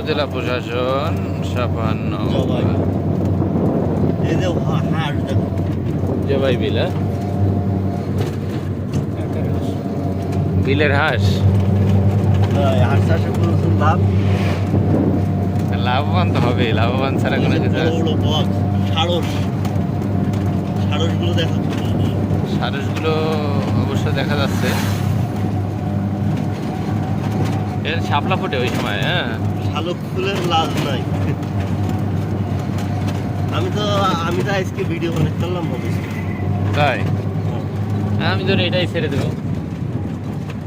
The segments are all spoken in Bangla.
উপজেলা প্রশাসন 56 জবাই বিল। বিলের হাঁস লাভবান তো হবে, লাভবান ছাড়া কোনো কিছু সারসগুলো অবশ্য দেখা যাচ্ছে। এর শাপলা ফোটে ওই সময়। হ্যাঁ, শালক ফুলের লাভ নাই। আমি তো আজকে ভিডিও অনেক করলাম ভাবিছি তাই। আমি ধরে এটাই ছেড়ে দেবো।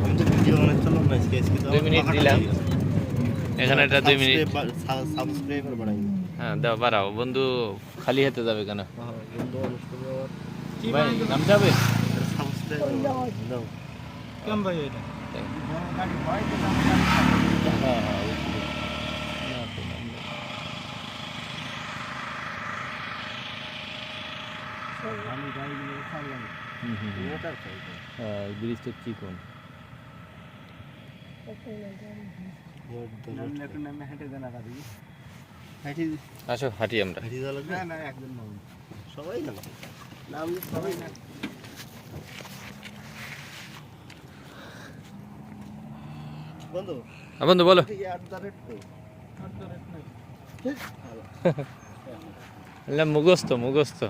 আমি তো ভিডিও অনেক করলাম না আজকে। 2 মিনিট দিলাম এখানে, এটা 2 মিনিট। সাবস্ক্রাইবার বাড়াই। হ্যাঁ দাও, বাড়াও। বন্ধু খালি হাতে যাবে কেন? বন্ধু অনুষ্ঠান ভাই নাম যাবে। সাবস্ক্রাইবার দাও কেমন ভাই এটা? হ্যাঁ হ্যাঁ, আমি গাড়িগুলো ছাড়লাম। ব্রিজটা চিকন। আসো হাঁটি আমরা। সবাই না, নাম সবাই না। বন্ধু বন্ধু বলো। মুখস্থ মুখস্থ।